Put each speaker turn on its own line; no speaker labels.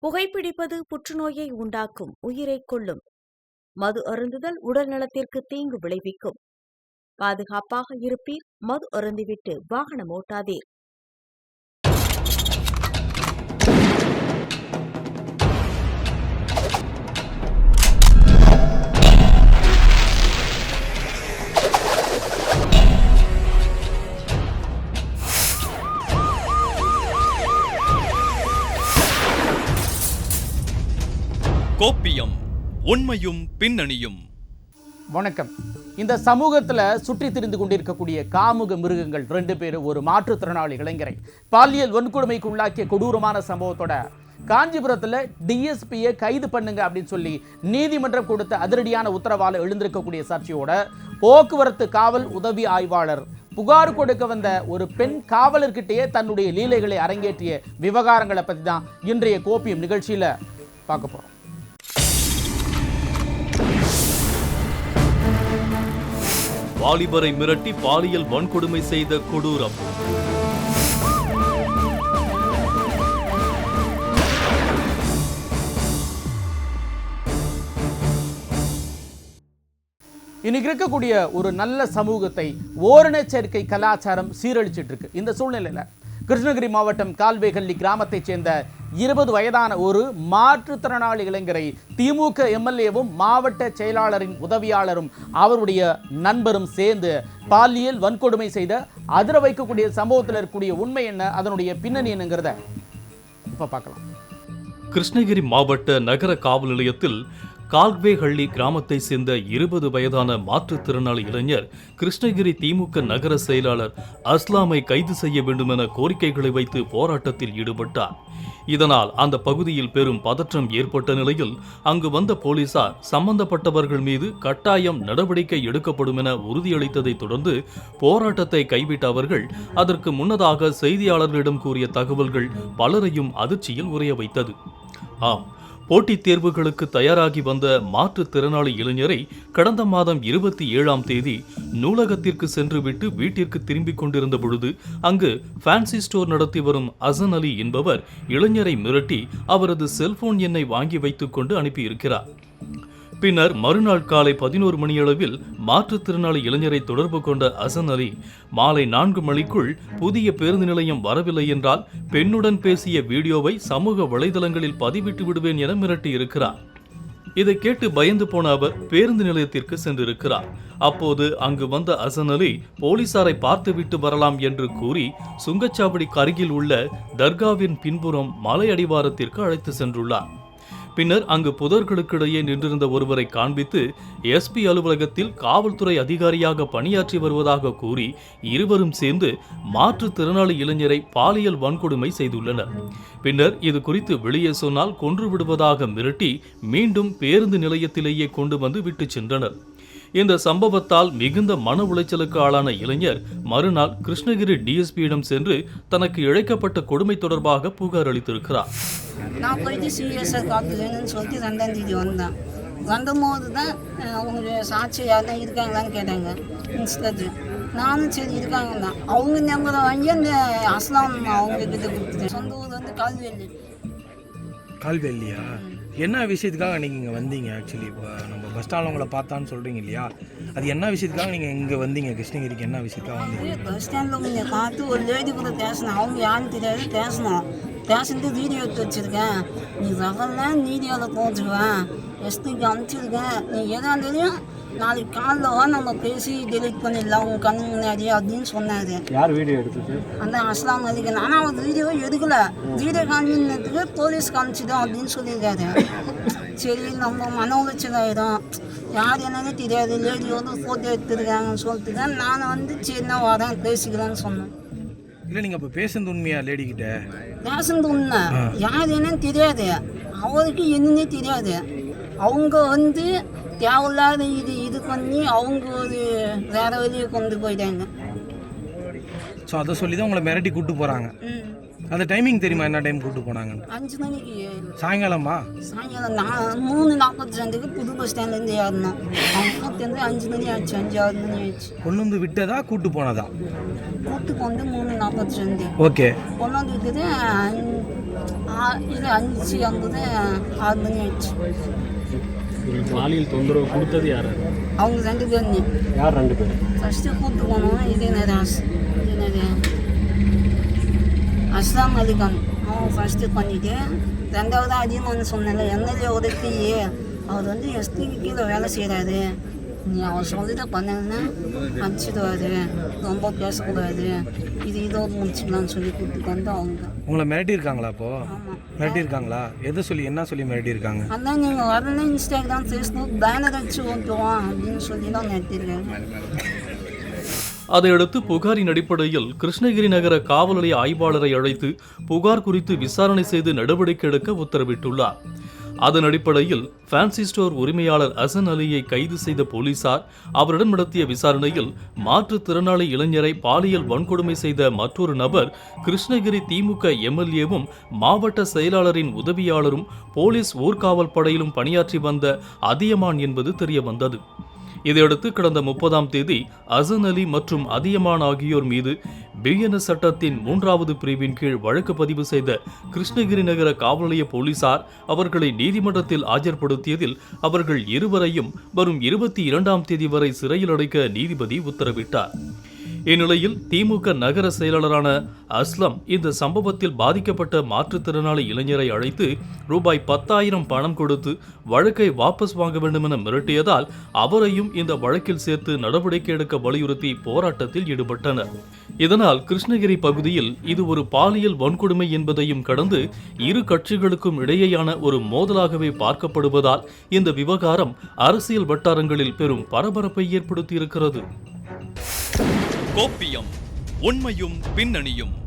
புகைப்பிடிப்பது புற்றுநோயை உண்டாக்கும், உயிரைக் கொல்லும். மது அருந்துதல் உடல் நலத்திற்கு தீங்கு விளைவிக்கும். பாதுகாப்பாக இருப்பீர், மது அருந்திவிட்டு வாகனம் ஓட்டாதீர்.
கோப்பியம், உண்மையும் பின்னணியும்.
வணக்கம். இந்த சமூகத்தில் சுற்றி திரிந்து கொண்டிருக்கக்கூடிய காமுக மிருகங்கள் 2 பேர் ஒரு மாற்றுத்திறனாளி இளைஞரை பாலியல் வன்கொடுமைக்கு உள்ளாக்கிய கொடூரமான சம்பவத்தோட காஞ்சிபுரத்தில் டிஎஸ்பியை கைது பண்ணுங்க அப்படின்னு சொல்லி நீதிமன்றம் கொடுத்த அதிரடியான உத்தரவால் எழுந்திருக்கக்கூடிய சாட்சியோட போக்குவரத்து காவல் உதவி ஆய்வாளர் புகார் கொடுக்க வந்த ஒரு பெண் காவலர்கிட்டயே தன்னுடைய லீலைகளை அரங்கேற்றிய விவகாரங்களை பற்றி தான் இன்றைய கோப்பியம் நிகழ்ச்சியில் பார்க்க போகிறோம்.
வாலிபரை மிரட்டி பாலியல் வன்கொடுமை செய்த கொடூரம்.
இன்னைக்கு இருக்கக்கூடிய ஒரு நல்ல சமூகத்தை ஓரண சேர்க்கை கலாச்சாரம் சீரழிச்சிட்டு இருக்கு. இந்த சூழ்நிலையில் கிருஷ்ணகிரி மாவட்டம் கால்வேகல்லி கிராமத்தைச் சேர்ந்த 20 வயதான ஒரு மாற்றுத்திறனாளி இளைஞரை திமுக எம்எல்ஏவும் மாவட்ட செயலாளரின் உதவியாளரும் அவருடைய நண்பரும் சேர்ந்து பாலியல் வன்கொடுமை செய்த அதிர வைக்கக்கூடிய சம்பவத்தில் இருக்கக்கூடிய உண்மை என்ன, அதனுடைய பின்னணி என்னங்கிறத இப்ப பார்க்கலாம்.
கிருஷ்ணகிரி மாவட்ட நகர காவல் நிலையத்தில் கால்வேகல்லி கிராமத்தை சேர்ந்த 20 வயதான மாற்றுத்திறனாளி இளைஞர் கிருஷ்ணகிரி திமுக நகர செயலாளர் அஸ்லாமை கைது செய்ய வேண்டும் என கோரிக்கைகளை வைத்து போராட்டத்தில் ஈடுபட்டார். இதனால் அந்த பகுதியில் பெரும் பதற்றம் ஏற்பட்ட நிலையில் அங்கு வந்த போலீசார் சம்பந்தப்பட்டவர்கள் மீது கட்டாயம் நடவடிக்கை எடுக்கப்படும் என உறுதியளித்ததை தொடர்ந்து போராட்டத்தை கைவிட்ட அவர்கள் அதற்கு முன்னதாக செய்தியாளர்களிடம் கூறிய தகவல்கள் பலரையும் அதிர்ச்சியில் உறைய வைத்தது. ஆம், போட்டித் தேர்வுகளுக்கு தயாராகி வந்த மாற்றுத்திறனாளி இளைஞரை கடந்த மாதம் 27ஆம் தேதி நூலகத்திற்கு சென்றுவிட்டு வீட்டிற்கு திரும்பிக் கொண்டிருந்த பொழுது அங்கு ஃபேன்சி ஸ்டோர் நடத்தி வரும் அசன் அலி என்பவர் இளைஞரை மிரட்டி அவரது செல்போன் எண்ணை வாங்கி வைத்துக் கொண்டு அனுப்பியிருக்கிறார். பின்னர் மறுநாள் காலை 11 மணியளவில் மாற்றுத்திறனாளி இளைஞரை தொடர்பு கொண்ட அசன் அலி மாலை 4 மணிக்குள் புதிய பேருந்து நிலையம் வரவில்லை என்றால் பெண்ணுடன் பேசிய வீடியோவை சமூக வலைதளங்களில் பதிவிட்டு விடுவேன் என மிரட்டி இருக்கிறார். இதை கேட்டு பயந்து போன அவர் பேருந்து நிலையத்திற்கு சென்றிருக்கிறார். அப்போது அங்கு வந்த அசன் அலி போலீசாரை பார்த்துவிட்டு வரலாம் என்று கூறி சுங்கச்சாவடிக்கு அருகில் உள்ள தர்காவின் பின்புறம் மலை அடிவாரத்திற்கு அழைத்து சென்றுள்ளார். பின்னர் அங்கு புதர்களுக்கிடையே நின்றிருந்த ஒருவரை காண்பித்து எஸ்பி அலுவலகத்தில் காவல்துறை அதிகாரியாக பணியாற்றி வருவதாக கூறி இருவரும் சேர்ந்து மாற்றுத்திறனாளி இளைஞரை பாலியல் வன்கொடுமை செய்துள்ளனர். பின்னர் இது குறித்து வெளியே சொன்னால் கொன்று விடுவதாக மிரட்டி மீண்டும் பேருந்து நிலையத்திலேயே கொண்டு வந்து விட்டு சென்றனர். இந்த சம்பவத்தால் மிகுந்த மன உளைச்சலுக்கு ஆளான இளைஞர் மறுநாள் கிருஷ்ணகிரி டிஎஸ்பியிடம் சென்று தனக்கு இழைக்கப்பட்ட கொடுமை தொடர்பாக புகார் அளித்திருக்கிறார்.
நான் போயிட்டு சிஎஸ்ஆர் காத்துலன்னு சொல்லிட்டு 2ஆம் தேதி வந்தேன். வந்தபோது தான் அவங்க சாட்சி யாருன்னா இருக்காங்களான்னு கேட்டாங்க. இன்ஸ்பெக்டர் நானும் சரி இருக்காங்க தான். அவங்க நம்பரை வாங்கி அந்த அஸ்லாம் அவங்க கிட்ட கொடுத்துட்டேன். சொந்த ஊர் வந்து கால்வேலி.
கால்வேலியா? என்ன விஷயத்துக்காக நீங்கள் இங்கே வந்தீங்க? ஆக்சுவலி இப்போ நம்ம பஸ் ஸ்டாண்டில் உங்களை பார்த்தான்னு சொல்கிறீங்க இல்லையா, அது என்ன விஷயத்துக்காக நீங்கள் இங்கே வந்தீங்க? கிருஷ்ணகிரிக்கு என்ன விஷயத்துக்காக வந்தீங்க?
பஸ் ஸ்டாண்டில் கொஞ்சம் பார்த்து ஒரு லேடி கூட பேசினேன். அவங்க யாருன்னு தெரியாது, பேசினோம். பேசிட்டு வீடியோ எடுத்து வச்சுருக்கேன், நீ ரகல்லாம் வீடியோவில் போட்டுருவேன், எஸ்டிக்கு அனுப்பிச்சிருக்கேன், நீ எதாக இருந்தாலும் நாளைக்கு காலைல நம்ம பேசி டெலிட் பண்ணிடலாம் உங்கள் கண்ணு முன்னாடி அப்படின்னு சொன்னார்.
யார் வீடியோ எடுத்தது?
அந்த அஸ்லாம் அலிக்கு. ஆனால் அவர் வீடியோ எடுக்கல, வீடியோ காமினதுக்கு போலீஸ் காமிச்சிடும் அப்படின்னு சொல்லியிருக்காரு. சரி நம்ம மன உளைச்சல் ஆகிடும், யார் என்னன்னு தெரியாது, லேடி வந்து ஃபோட்டோ எடுத்துருக்காங்கன்னு சொல்லிட்டு தான் நான் வந்து சரி நான் வரேன் பேசிக்கிறேன்னு சொன்னேன்.
இல்லை நீங்கள் இப்போ பேசுனது உண்மையா? லேடிக்கிட்ட
பேசுனது உண்மை, யார் என்னன்னு தெரியாது, அவருக்கு என்னன்னே தெரியாது. அவங்க வந்து தேவையில்லாத இது பண்ணி அவங்க ஒரு வேற வழியை கொண்டு போயிட்டாங்க.
ஸோ அதை சொல்லி தான் உங்களை மிரட்டி கூப்பிட்டு போகிறாங்க. அந்த டைமிங் தெரியுமா? என்ன டைம் கூப்பிட்டு போனாங்க?
5 மணிக்கு.
சாயங்காலமா?
சாயங்காலம் 3:42 புது பஸ் ஸ்டாண்ட்லேருந்து ஏறணும். அவங்க 5 மணி ஆச்சு, 5-6 மணி ஆச்சு.
கொண்டு வந்து விட்டதா கூப்பிட்டு போனதா?
கூப்பிட்டு கொண்டு 3:42.
ஓகே.
கொண்டு வந்து விட்டது இது 5:50 6 மணி ஆயிடுச்சு.
உங்களுக்கு பாலியல் தொந்தரவு கொடுத்தது யார்?
அவங்க 2 பேருங்க.
யார் 2 பேர்?
ஃபஸ்ட்டு கூப்பிட்டு போனோம் இது அஸ்லாம் அலிகான். அவன் ஃபஸ்ட்டு பண்ணிவிட்டு 2வது அதிகமான சொன்னல எம்எல்ஏ உதவி அவர் வந்து எஸ்டிக்கு கீழே வேலை செய்கிறாரு, நீ அவர் சொல்லிட்டு பண்ணனா அடிச்சிடுவாரு, ரொம்ப பேசக்கூடாது, இதோடு முடிச்சுக்கலாம்னு சொல்லி கூப்பிட்டு வந்து அவங்க.
உங்களை மிரட்டியிருக்காங்களா அப்போ?
ஆமாம்.
மிரட்டியிருக்காங்களா? என்ன சொல்லி மிரட்டியிருக்காங்க?
அதான் நீங்கள் வரல இன்ஸ்டாகிராம் ஃபேஸ்புக் பேனர் அடிச்சு ஓட்டுவோம் அப்படின்னு சொல்லி தான் மிரட்டியிருக்காங்க.
அதையடுத்து புகாரின் அடிப்படையில் கிருஷ்ணகிரி நகர காவல் நிலைய ஆய்வாளரை அழைத்து புகார் குறித்து விசாரணை செய்து நடவடிக்கை எடுக்க உத்தரவிட்டுள்ளார். அதன் அடிப்படையில் ஃபேன்சி ஸ்டோர் உரிமையாளர் ஹசன் அலியை கைது செய்த போலீசார் அவரிடம் நடத்திய விசாரணையில் மாற்றுத்திறனாளி இளைஞரை பாலியல் வன்கொடுமை செய்த மற்றொரு நபர் கிருஷ்ணகிரி திமுக எம்எல்ஏவும் மாவட்ட செயலாளரின் உதவியாளரும் போலீஸ் ஊர்காவல் படையிலும் பணியாற்றி வந்த அதியமான் என்பது தெரியவந்தது. இதையடுத்து கடந்த 30ஆம் தேதி ஹசன் அலி மற்றும் அதியமான் ஆகியோர் மீது பிஎன்எஸ் சட்டத்தின் 3வது பிரிவின் கீழ் வழக்கு பதிவு செய்த கிருஷ்ணகிரி நகர காவல் நிலைய போலீசார் அவர்களை நீதிமன்றத்தில் ஆஜர்படுத்தியதில் அவர்கள் இருவரையும் வரும் 22ஆம் தேதி வரை சிறையில் அடைக்க நீதிபதி உத்தரவிட்டார். இந்நிலையில் திமுக நகர செயலாளரான அஸ்லம் இந்த சம்பவத்தில் பாதிக்கப்பட்ட மாற்றுத்திறனாளி இளைஞரை அழைத்து ரூபாய் 10,000 பணம் கொடுத்து வழக்கை வாபஸ் வாங்க வேண்டும் என மிரட்டியதால் அவரையும் இந்த வழக்கில் சேர்த்து நடவடிக்கை எடுக்க வலியுறுத்தி போராட்டத்தில் ஈடுபட்டனர். இதனால் கிருஷ்ணகிரி பகுதியில் இது ஒரு பாலியல் வன்கொடுமை என்பதையும் கடந்து இரு கட்சிகளுக்கும் இடையேயான ஒரு மோதலாகவே பார்க்கப்படுவதால் இந்த விவகாரம் அரசியல் வட்டாரங்களில் பெரும் பரபரப்பை ஏற்படுத்தியிருக்கிறது.
கோப்பியம், உண்மையும் பின்னணியும்.